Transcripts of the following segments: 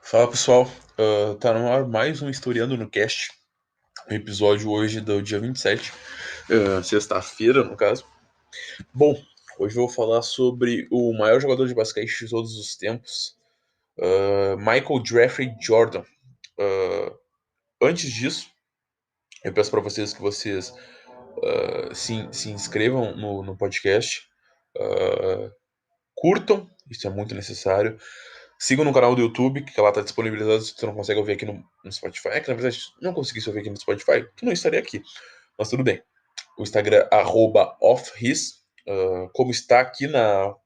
Fala pessoal, tá no ar mais um Historiando no Cast, um episódio hoje do dia 27, sexta-feira no caso. Bom, hoje eu vou falar sobre o maior jogador de basquete de todos os tempos, Michael Jeffrey Jordan. Uh, Antes disso, eu peço para vocês que vocês se inscrevam no podcast, uh, curtam, isso é muito necessário. Sigam no canal do YouTube, que lá está disponibilizado se você não consegue ouvir aqui no Spotify. É que na verdade, se não conseguisse ouvir aqui no Spotify, tu não estaria aqui. Mas tudo bem. O Instagram, @offhis, como está aqui na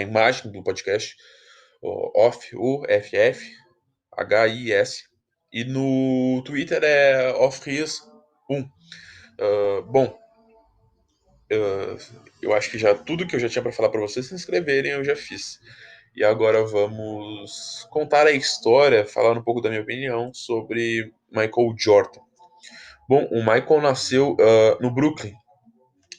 imagem do podcast, off, UFF, HIS. E no Twitter é offhis1. Bom, eu acho que já tudo que eu já tinha para falar para vocês se inscreverem eu já fiz. E agora vamos contar a história, falar um pouco da minha opinião sobre Michael Jordan. Bom, o Michael nasceu no Brooklyn,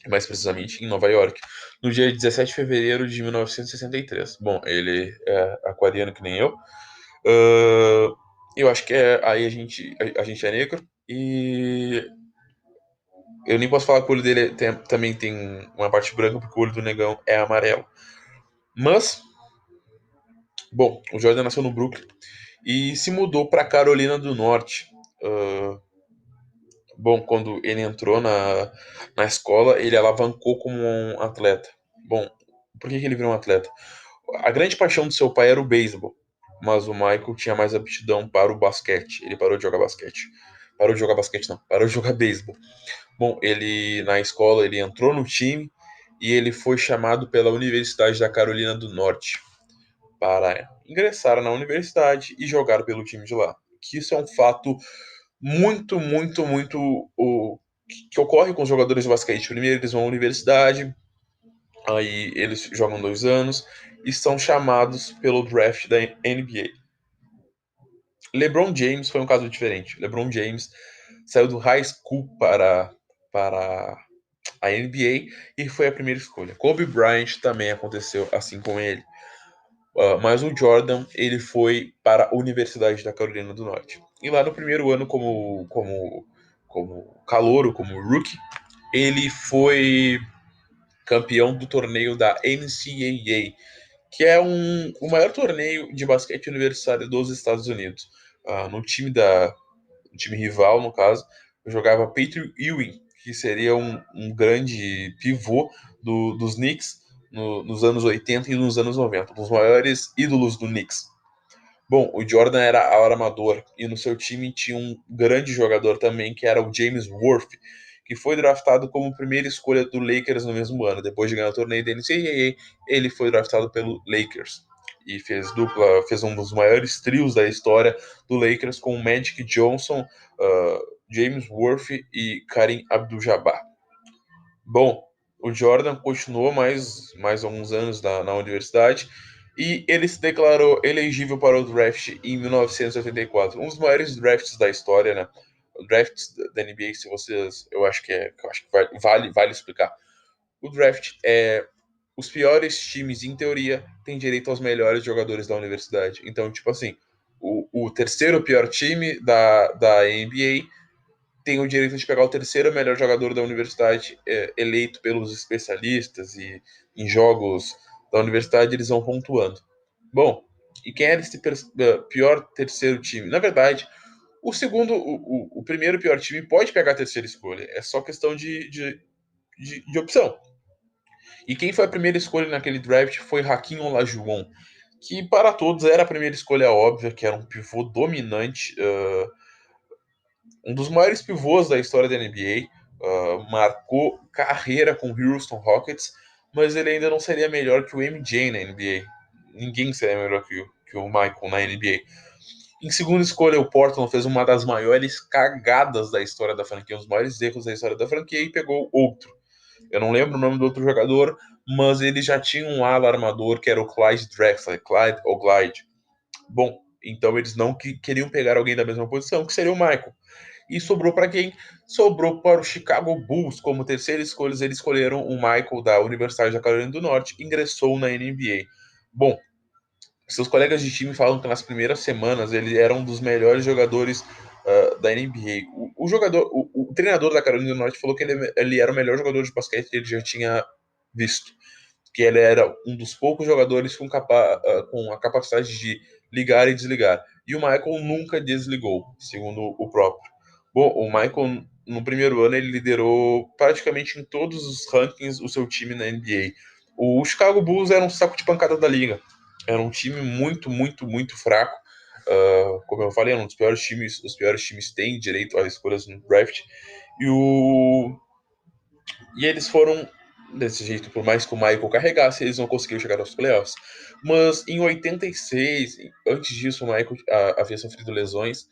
mais precisamente em Nova York, no dia 17 de fevereiro de 1963. Bom, ele é aquariano que nem eu. Eu acho que aí a gente é negro e eu nem posso falar que o olho dele também tem uma parte branca, porque o olho do negão é amarelo. Mas, bom, o Jordan nasceu no Brooklyn e se mudou para Carolina do Norte. Uh, Bom, quando ele entrou na escola, ele alavancou como um atleta. Bom, por que ele virou um atleta? A grande paixão do seu pai era o beisebol, mas o Michael tinha mais aptidão para o basquete. Ele parou de jogar basquete. Parou de jogar basquete, não, parou de jogar beisebol. Bom, ele na escola ele entrou no time e ele foi chamado pela Universidade da Carolina do Norte para ingressar na universidade e jogar pelo time de lá. Que isso é um fato muito, muito, muito que ocorre com os jogadores de basquete. Primeiro eles vão à universidade, aí eles jogam 2 anos e são chamados pelo draft da NBA. LeBron James foi um caso diferente. LeBron James saiu do high school para a NBA e foi a primeira escolha. Kobe Bryant também aconteceu assim com ele. Mas o Jordan ele foi para a Universidade da Carolina do Norte. E lá no primeiro ano como calouro, como rookie, ele foi campeão do torneio da NCAA, que é o maior torneio de basquete universitário dos Estados Unidos. No time rival, no caso, eu jogava Patrick Ewing, que seria um grande pivô dos Knicks nos anos 80 e nos anos 90, um dos maiores ídolos do Knicks. Bom, o Jordan era armador e no seu time tinha um grande jogador também, que era o James Worth, que foi draftado como primeira escolha do Lakers no mesmo ano. Depois de ganhar o torneio da NCAA, ele foi draftado pelo Lakers e fez um dos maiores trios da história do Lakers com Magic Johnson, James Worth e Kareem Abdul-Jabbar. Bom, o Jordan continuou mais alguns anos na universidade e ele se declarou elegível para o draft em 1984, um dos maiores drafts da história, né? O draft da NBA, se vocês, eu acho que vale explicar. O draft é os piores times, em teoria, têm direito aos melhores jogadores da universidade. Então, tipo assim, o terceiro pior time da NBA tem o direito de pegar o terceiro melhor jogador da universidade, eleito pelos especialistas, e em jogos da universidade eles vão pontuando. Bom, e quem era esse pior terceiro time? Na verdade, o primeiro pior time pode pegar a terceira escolha, é só questão de opção. E quem foi a primeira escolha naquele draft foi Hakeem Olajuwon, que para todos era a primeira escolha óbvia, que era um pivô dominante, um dos maiores pivôs da história da NBA, marcou carreira com o Houston Rockets, mas ele ainda não seria melhor que o MJ na NBA. Ninguém seria melhor que o Michael na NBA. Em segunda escolha, o Portland fez uma das maiores cagadas da história da franquia, um dos maiores erros da história da franquia, e pegou outro. Eu não lembro o nome do outro jogador, mas ele já tinha um ala armador que era o Clyde Drexler, Clyde ou Glide. Bom, então eles não queriam pegar alguém da mesma posição, que seria o Michael. E sobrou para quem? Sobrou para o Chicago Bulls. Como terceira escolha, eles escolheram o Michael da Universidade da Carolina do Norte, ingressou na NBA. Bom, seus colegas de time falam que nas primeiras semanas ele era um dos melhores jogadores da NBA. O treinador da Carolina do Norte falou que ele era o melhor jogador de basquete que ele já tinha visto. Que ele era um dos poucos jogadores com a capacidade de ligar e desligar. E o Michael nunca desligou, segundo o próprio. Bom, o Michael, no primeiro ano, ele liderou praticamente em todos os rankings o seu time na NBA. O Chicago Bulls era um saco de pancada da liga. Era um time muito, muito, muito fraco. Como eu falei, é um dos piores times. Os piores times têm direito a escolhas no draft. E, o... e eles foram desse jeito, por mais que o Michael carregasse, eles não conseguiram chegar aos playoffs. Mas em 86, antes disso, o Michael havia sofrido lesões.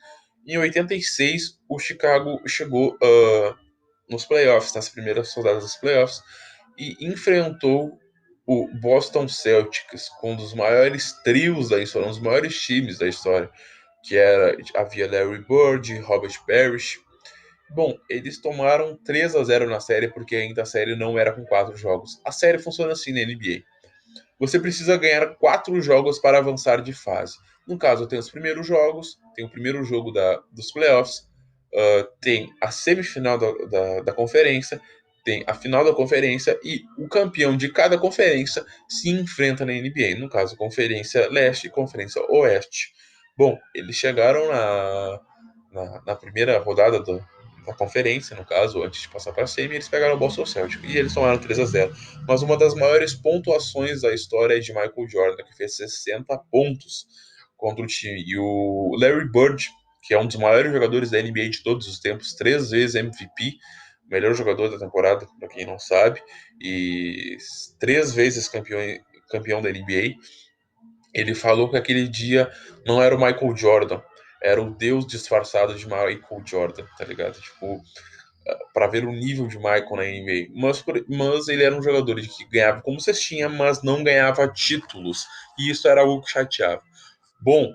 Em 86, o Chicago chegou nos playoffs, nas primeiras rodadas dos playoffs, e enfrentou o Boston Celtics, com um dos maiores trios da história, um dos maiores times da história, que havia Larry Bird, Robert Parrish. Bom, eles tomaram 3-0 na série, porque ainda a série não era com 4 jogos. A série funciona assim na NBA. Você precisa ganhar 4 jogos para avançar de fase. No caso, tem os primeiros jogos, tem o primeiro jogo dos playoffs, tem a semifinal da conferência, tem a final da conferência e o campeão de cada conferência se enfrenta na NBA. No caso, Conferência Leste e Conferência Oeste. Bom, eles chegaram na primeira rodada da conferência, no caso, antes de passar para a semi, eles pegaram o Boston Celtics e eles tomaram 3-0. Mas uma das maiores pontuações da história é de Michael Jordan, que fez 60 pontos contra o time. E o Larry Bird, que é um dos maiores jogadores da NBA de todos os tempos, 3 vezes MVP, melhor jogador da temporada, para quem não sabe, e 3 vezes campeão da NBA. Ele falou que aquele dia não era o Michael Jordan, era o Deus disfarçado de Michael Jordan, tá ligado? Tipo, para ver o nível de Michael na NBA. Mas ele era um jogador que ganhava como cestinha, mas não ganhava títulos. E isso era algo que chateava. Bom,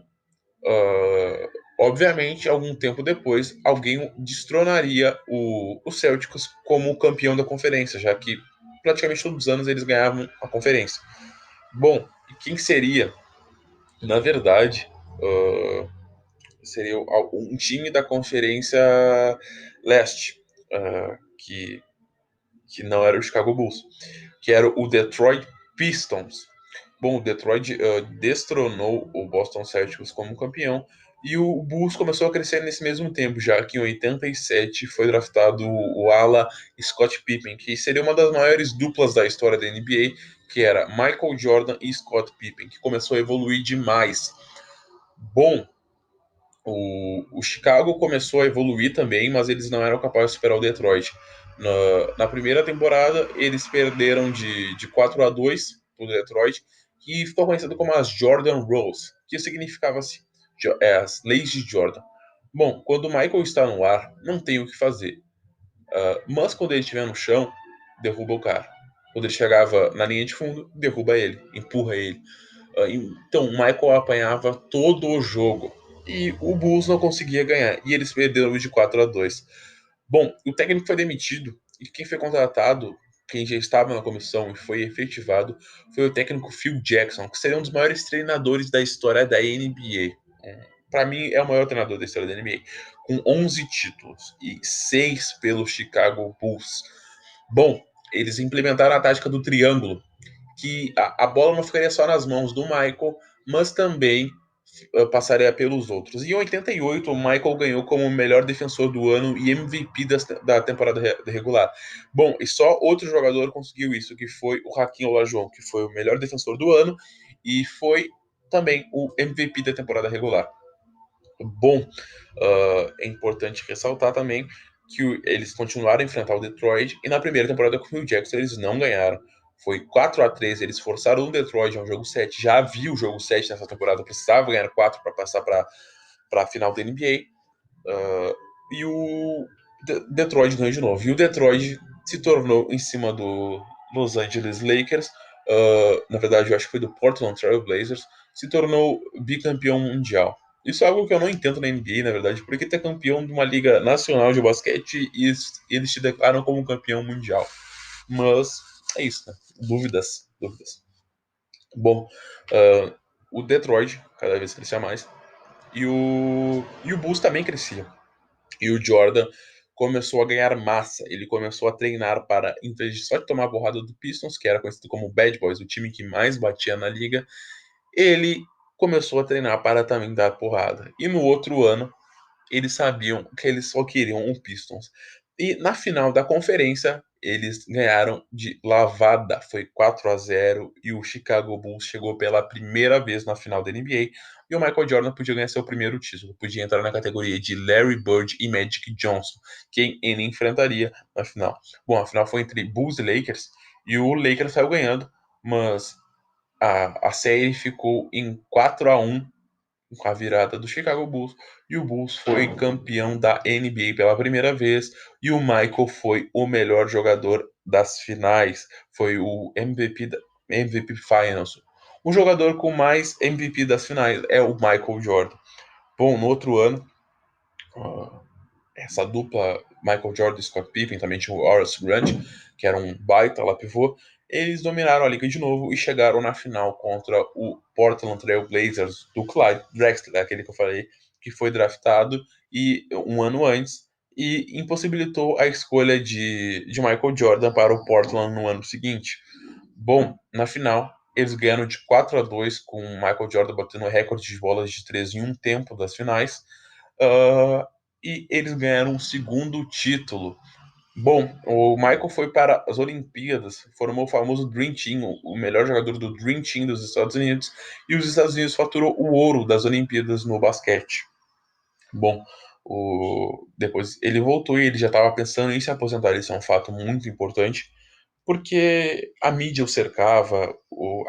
obviamente, algum tempo depois, alguém destronaria o Celtics como campeão da conferência, já que praticamente todos os anos eles ganhavam a conferência. Bom, e quem seria? Na verdade, seria um time da Conferência Leste, que não era o Chicago Bulls, que era o Detroit Pistons. Bom, o Detroit destronou o Boston Celtics como campeão e o Bulls começou a crescer nesse mesmo tempo, já que em 87 foi draftado o ala Scott Pippen, que seria uma das maiores duplas da história da NBA, que era Michael Jordan e Scott Pippen, que começou a evoluir demais. Bom, o Chicago começou a evoluir também, mas eles não eram capazes de superar o Detroit. Na primeira temporada, eles perderam de 4-2 para o Detroit, que ficou conhecido como as Jordan Rules, que significava assim, as leis de Jordan. Bom, quando o Michael está no ar, não tem o que fazer. Mas quando ele estiver no chão, derruba o cara. Quando ele chegava na linha de fundo, derruba ele, empurra ele. Então, o Michael apanhava todo o jogo. E o Bulls não conseguia ganhar. E eles perderam de 4-2. Bom, o técnico foi demitido. E quem foi contratado, quem já estava na comissão e foi efetivado, foi o técnico Phil Jackson, que seria um dos maiores treinadores da história da NBA. Para mim, é o maior treinador da história da NBA. Com 11 títulos e 6 pelo Chicago Bulls. Bom, eles implementaram a tática do triângulo, que a bola não ficaria só nas mãos do Michael, mas também passaria pelos outros. E em 88, o Michael ganhou como melhor defensor do ano e MVP da temporada regular. Bom, e só outro jogador conseguiu isso, que foi o Hakeem Olajuwon, que foi o melhor defensor do ano e foi também o MVP da temporada regular. Bom, é importante ressaltar também que eles continuaram a enfrentar o Detroit e na primeira temporada com o Phil Jackson eles não ganharam. Foi 4-3, eles forçaram o Detroit a um jogo 7. Já havia o jogo 7 nessa temporada, precisava ganhar 4 para passar para a final da NBA. E o Detroit ganhou de novo. E o Detroit se tornou em cima do Los Angeles Lakers, na verdade eu acho que foi do Portland Trail Blazers, se tornou bicampeão mundial. Isso é algo que eu não entendo na NBA, na verdade, porque tu é campeão de uma liga nacional de basquete e eles te declaram como campeão mundial. Mas é isso, né? Dúvidas. Bom, o Detroit cada vez crescia mais e o Bulls também crescia. E o Jordan começou a ganhar massa. Ele começou a treinar para, em vez de só de tomar a porrada do Pistons, que era conhecido como Bad Boys, o time que mais batia na liga, ele começou a treinar para também dar porrada. E no outro ano, eles sabiam que eles só queriam um Pistons. E na final da conferência, eles ganharam de lavada. Foi 4-0 e o Chicago Bulls chegou pela primeira vez na final da NBA. E o Michael Jordan podia ganhar seu primeiro título. Podia entrar na categoria de Larry Bird e Magic Johnson, quem ele enfrentaria na final. Bom, a final foi entre Bulls e Lakers. E o Lakers saiu ganhando, mas a série ficou em 4-1 com a virada do Chicago Bulls, e o Bulls foi campeão da NBA pela primeira vez, e o Michael foi o melhor jogador das finais, foi o MVP Finals. O jogador com mais MVP das finais é o Michael Jordan. Bom, no outro ano, essa dupla Michael Jordan e Scott Pippen, também tinha o Horace Grant, que era um baita lá pivô, eles dominaram a liga de novo e chegaram na final contra o Portland Trail Blazers do Clyde Drexler, aquele que eu falei, que foi draftado e um ano antes e impossibilitou a escolha de Michael Jordan para o Portland no ano seguinte. Bom, na final, eles ganharam de 4-2 com o Michael Jordan batendo recorde de bolas de 3 em um tempo das finais. Uh, e eles ganharam um segundo título. Bom, o Michael foi para as Olimpíadas, formou o famoso Dream Team, o melhor jogador do Dream Team dos Estados Unidos, e os Estados Unidos faturou o ouro das Olimpíadas no basquete. Bom, depois ele voltou e ele já estava pensando em se aposentar, isso é um fato muito importante, porque a mídia o cercava,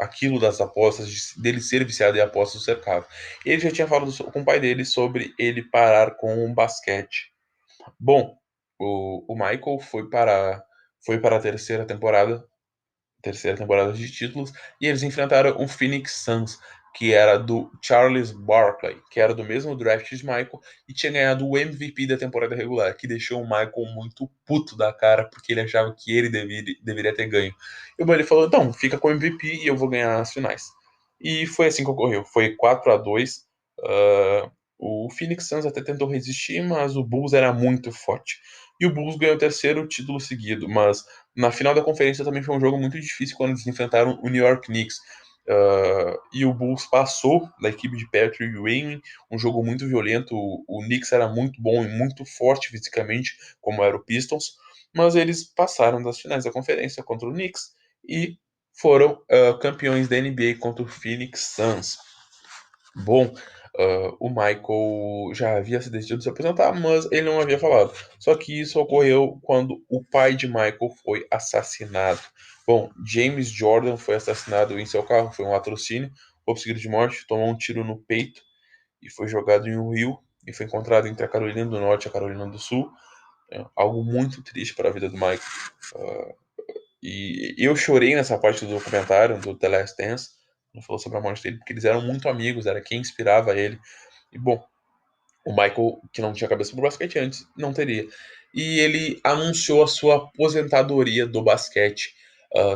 aquilo das apostas, dele ser viciado em apostas o cercava. Ele já tinha falado com o pai dele sobre ele parar com o basquete. Bom, o Michael foi para a terceira temporada de títulos, e eles enfrentaram o Phoenix Suns, que era do Charles Barkley, que era do mesmo draft de Michael, e tinha ganhado o MVP da temporada regular, que deixou o Michael muito puto da cara, porque ele achava que ele deveria ter ganho. E o Bully falou, então, fica com o MVP e eu vou ganhar as finais. E foi assim que ocorreu, foi 4-2. O Phoenix Suns até tentou resistir, mas o Bulls era muito forte. E o Bulls ganhou o terceiro título seguido, mas na final da conferência também foi um jogo muito difícil quando eles enfrentaram o New York Knicks. E o Bulls passou da equipe de Patrick Ewing, um jogo muito violento. O Knicks era muito bom e muito forte fisicamente, como era o Pistons, mas eles passaram das finais da conferência contra o Knicks e foram campeões da NBA contra o Phoenix Suns. Bom, o Michael já havia se decidido se aposentar, mas ele não havia falado. Só que isso ocorreu quando o pai de Michael foi assassinado. Bom, James Jordan foi assassinado em seu carro, foi um latrocínio, foi seguido de morte, tomou um tiro no peito e foi jogado em um rio e foi encontrado entre a Carolina do Norte e a Carolina do Sul. Algo muito triste para a vida do Michael. Uh, e eu chorei nessa parte do documentário, do The Last Dance, quando falou sobre a morte dele, porque eles eram muito amigos, era quem inspirava ele. E, bom, o Michael, que não tinha cabeça pro basquete antes, não teria. E ele anunciou a sua aposentadoria do basquete.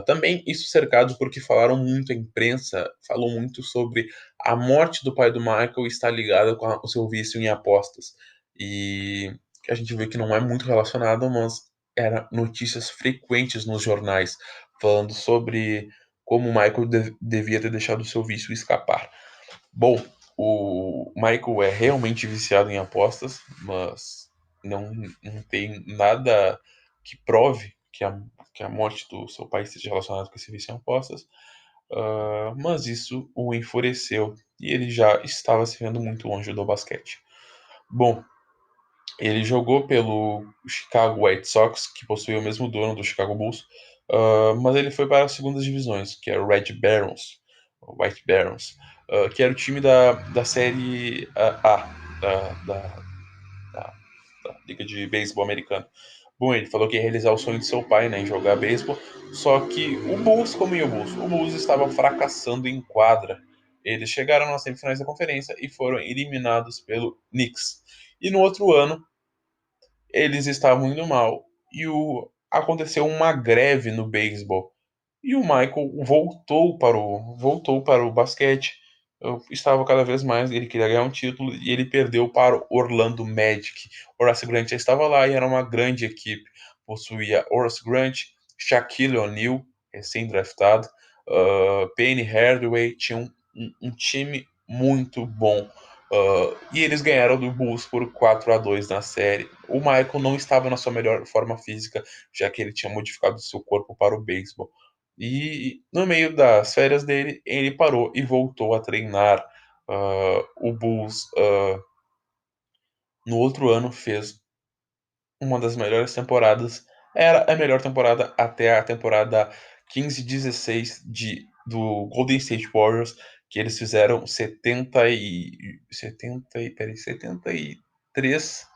Também isso cercado porque falaram muito, a imprensa falou muito sobre a morte do pai do Michael estar ligada com o seu vício em apostas. E a gente vê que não é muito relacionado, mas era notícias frequentes nos jornais falando sobre como o Michael devia ter deixado o seu vício escapar. Bom, o Michael é realmente viciado em apostas, mas não tem nada que prove que a morte do seu pai esteja relacionada com esse vício em apostas. Mas isso o enfureceu e ele já estava se vendo muito longe do basquete. Bom, ele jogou pelo Chicago White Sox, que possuía o mesmo dono do Chicago Bulls, mas ele foi para as segundas divisões, que é o Red Barons, o White Barons, que era o time da série A, da, da Liga de Beisebol Americana. Bom, ele falou que ia realizar o sonho de seu pai, né, em jogar beisebol, só que o Bulls, como ia o Bulls estava fracassando em quadra. Eles chegaram nas semifinais da conferência e foram eliminados pelo Knicks. E no outro ano, eles estavam indo mal e aconteceu uma greve no beisebol. E o Michael voltou para o basquete. estava cada vez mais, ele queria ganhar um título e ele perdeu para o Orlando Magic. Horace Grant já estava lá e era uma grande equipe. Possuía Horace Grant, Shaquille O'Neal, recém-draftado, Penny Hardaway, tinha um time muito bom. E eles ganharam do Bulls por 4-2 na série. O Michael não estava na sua melhor forma física, já que ele tinha modificado seu corpo para o beisebol. E no meio das férias dele, ele parou e voltou a treinar. O Bulls, no outro ano, fez uma das melhores temporadas. Era a melhor temporada até a temporada 15-16 do Golden State Warriors, que eles fizeram 73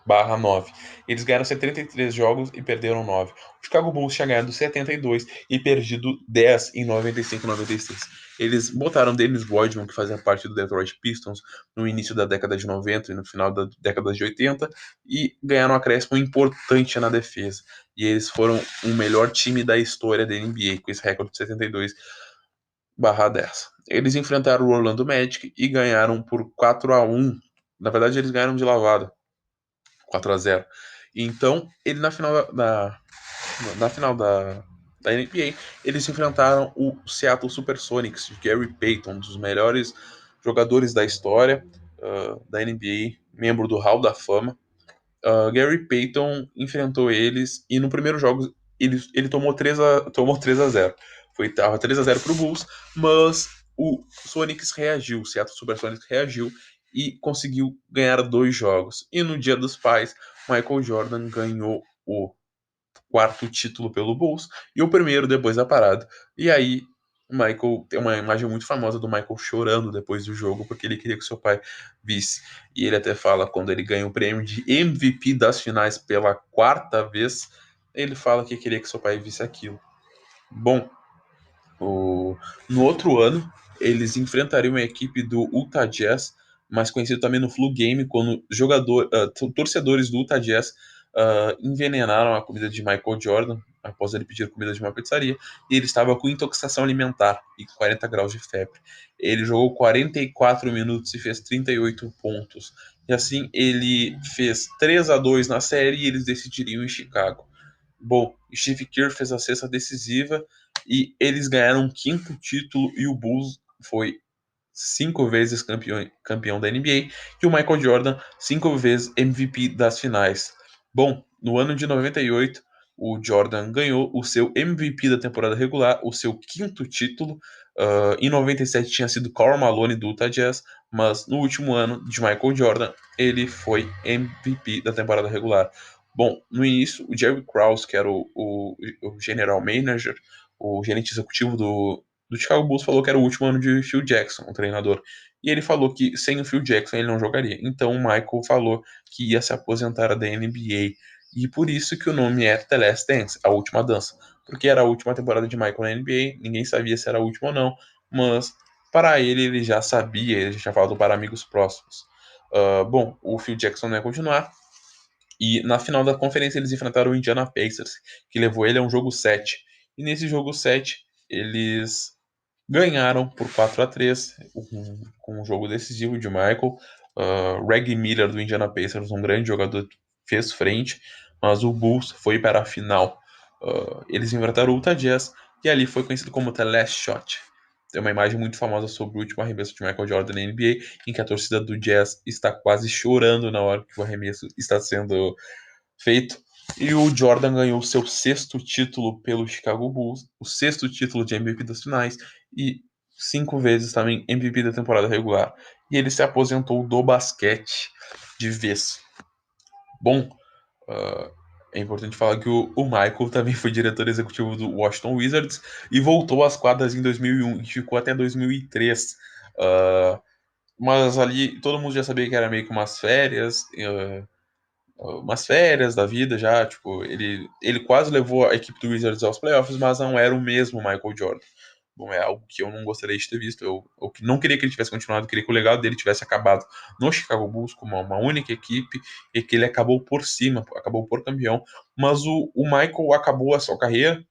barra 9. Eles ganharam 73 jogos e perderam 9. O Chicago Bulls tinha ganhado 72 e perdido 10 em 95 e 96. Eles botaram Dennis Rodman, que fazia parte do Detroit Pistons, no início da década de 90 e no final da década de 80, e ganharam um acréscimo importante na defesa. E eles foram o melhor time da história da NBA, com esse recorde de 72/10. Eles enfrentaram o Orlando Magic e ganharam por 4-1. Na verdade, eles ganharam de lavada, 4-0. Então, ele na final da NBA, eles se enfrentaram o Seattle Supersonics de Gary Payton, um dos melhores jogadores da história da NBA, membro do Hall da Fama. Gary Payton enfrentou eles e no primeiro jogo ele tomou 3-0. Tava 3-0 pro Bulls, mas o Seattle Supersonics reagiu e conseguiu ganhar 2 jogos. E no Dia dos Pais, Michael Jordan ganhou o quarto título pelo Bulls e o primeiro depois da parada. E aí, Michael tem uma imagem muito famosa do Michael chorando depois do jogo porque ele queria que seu pai visse. E ele até fala quando ele ganha o prêmio de MVP das finais pela quarta vez, ele fala que queria que seu pai visse aquilo. Bom, no outro ano, eles enfrentariam a equipe do Utah Jazz, mais conhecido também no Flu Game, quando torcedores do Utah Jazz envenenaram a comida de Michael Jordan após ele pedir comida de uma pizzaria, e ele estava com intoxicação alimentar e 40 graus de febre. Ele jogou 44 minutos e fez 38 pontos. E assim ele fez 3-2 na série e eles decidiriam em Chicago. Bom, Steve Kerr fez a cesta decisiva e eles ganharam um quinto título e o Bulls foi 5 vezes campeão da NBA e o Michael Jordan 5 vezes MVP das finais. Bom, no ano de 98, o Jordan ganhou o seu MVP da temporada regular, o seu quinto título. Em 97 tinha sido Karl Malone do Utah Jazz, mas no último ano de Michael Jordan, ele foi MVP da temporada regular. Bom, no início, o Jerry Krause, que era o general manager, o gerente executivo do Chicago Bulls, falou que era o último ano de Phil Jackson, o treinador. E ele falou que sem o Phil Jackson ele não jogaria. Então o Michael falou que ia se aposentar da NBA. E por isso que o nome é The Last Dance, a última dança. Porque era a última temporada de Michael na NBA, ninguém sabia se era a última ou não, mas para ele já sabia, ele já tinha falado para amigos próximos. Bom, o Phil Jackson não ia continuar, e na final da conferência eles enfrentaram o Indiana Pacers, que levou ele a um jogo 7. E nesse jogo 7, eles ganharam por 4-3, com um jogo decisivo de Michael. Reggie Miller do Indiana Pacers, um grande jogador, fez frente, mas o Bulls foi para a final. Eles enfrentaram o Utah Jazz, e ali foi conhecido como The Last Shot. Tem uma imagem muito famosa sobre o último arremesso de Michael Jordan na NBA, em que a torcida do Jazz está quase chorando na hora que o arremesso está sendo feito. E o Jordan ganhou seu sexto título pelo Chicago Bulls, o sexto título de MVP das finais e 5 vezes também MVP da temporada regular. E ele se aposentou do basquete de vez. Bom, uh, é importante falar que o Michael também foi diretor executivo do Washington Wizards e voltou às quadras em 2001 e ficou até 2003. Mas ali todo mundo já sabia que era meio que umas férias da vida já, tipo, ele quase levou a equipe do Wizards aos playoffs, mas não era o mesmo Michael Jordan. Bom, é algo que eu não gostaria de ter visto. Eu não queria que ele tivesse continuado, queria que o legado dele tivesse acabado no Chicago Bulls como uma única equipe e que ele acabou por cima, acabou por campeão. Mas o Michael acabou a sua carreira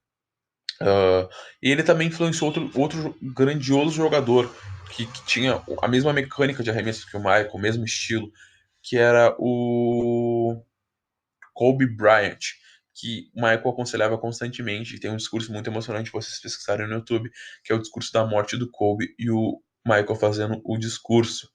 Uh, e ele também influenciou outro grandioso jogador que tinha a mesma mecânica de arremesso que o Michael, o mesmo estilo, que era o Kobe Bryant, que o Michael aconselhava constantemente. Tem um discurso muito emocionante, vocês pesquisarem no YouTube, que é o discurso da morte do Kobe e o Michael fazendo o discurso.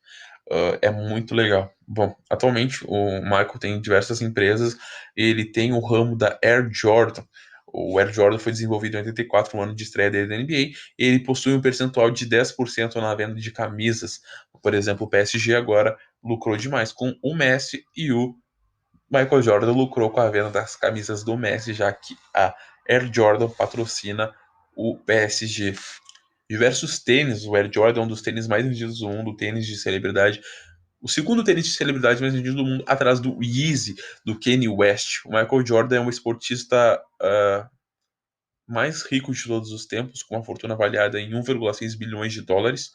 É muito legal. Bom, atualmente o Michael tem diversas empresas, ele tem o ramo da Air Jordan. O Air Jordan foi desenvolvido em 84, no ano de estreia dele na NBA, e ele possui um percentual de 10% na venda de camisas. Por exemplo, o PSG agora lucrou demais com o Messi, e o Michael Jordan lucrou com a venda das camisas do Messi, já que a Air Jordan patrocina o PSG. Diversos tênis, o Air Jordan é um dos tênis mais vendidos do mundo, tênis de celebridade, o segundo tênis de celebridade mais vendido do mundo, atrás do Yeezy, do Kanye West. O Michael Jordan é um esportista mais rico de todos os tempos, com uma fortuna avaliada em 1,6 bilhões de dólares.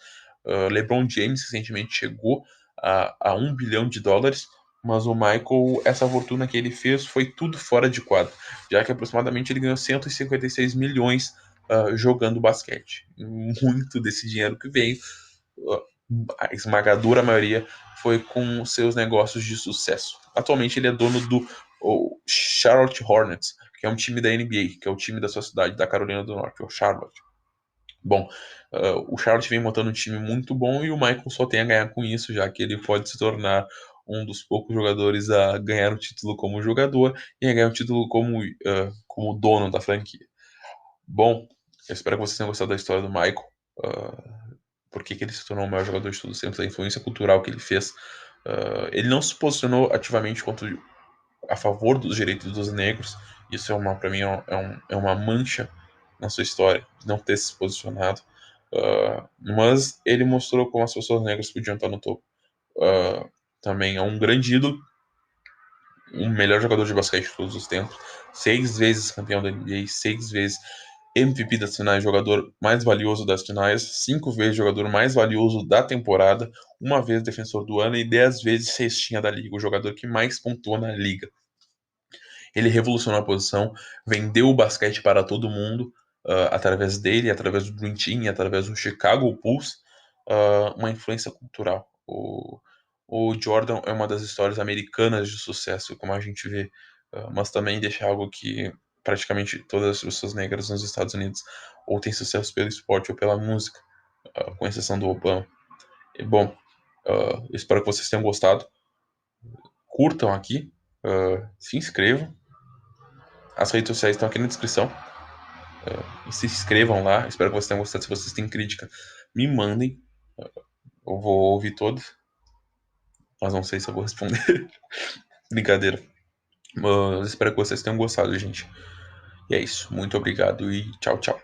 LeBron James recentemente chegou a 1 bilhão de dólares, mas o Michael, essa fortuna que ele fez foi tudo fora de quadro, já que aproximadamente ele ganhou 156 milhões jogando basquete. Muito desse dinheiro que veio, a esmagadora maioria, foi com seus negócios de sucesso. Atualmente ele é dono do Charlotte Hornets, que é um time da NBA, que é o time da sua cidade, da Carolina do Norte, o Charlotte. Bom, o Charlotte vem montando um time muito bom e o Michael só tem a ganhar com isso, já que ele pode se tornar um dos poucos jogadores a ganhar o título como jogador e a ganhar o título como dono da franquia. Bom, eu espero que vocês tenham gostado da história do Michael. Por que ele se tornou o maior jogador de todos os tempos, a influência cultural que ele fez. Ele não se posicionou ativamente a favor dos direitos dos negros. Isso para mim é uma mancha na sua história, não ter se posicionado. Mas ele mostrou como as pessoas negras podiam estar no topo. Também é um grande ídolo, o melhor jogador de basquete de todos os tempos, 6 vezes campeão da NBA, 6 vezes MVP das finais, jogador mais valioso das finais, 5 vezes jogador mais valioso da temporada, uma vez defensor do ano e 10 vezes cestinha da liga, o jogador que mais pontuou na liga. Ele revolucionou a posição, vendeu o basquete para todo mundo, através dele, através do Dream Team, através do Chicago Bulls, uma influência cultural. O Jordan é uma das histórias americanas de sucesso, como a gente vê, mas também deixa algo que praticamente todas as pessoas negras nos Estados Unidos ou têm sucesso pelo esporte ou pela música, com exceção do Obama. E, bom, espero que vocês tenham gostado. Curtam aqui, se inscrevam. As redes sociais estão aqui na descrição. E se inscrevam lá. Espero que vocês tenham gostado. Se vocês têm crítica, me mandem. Eu vou ouvir todos, mas não sei se eu vou responder. Brincadeira. Mas espero que vocês tenham gostado, gente. E é isso. Muito obrigado e tchau, tchau.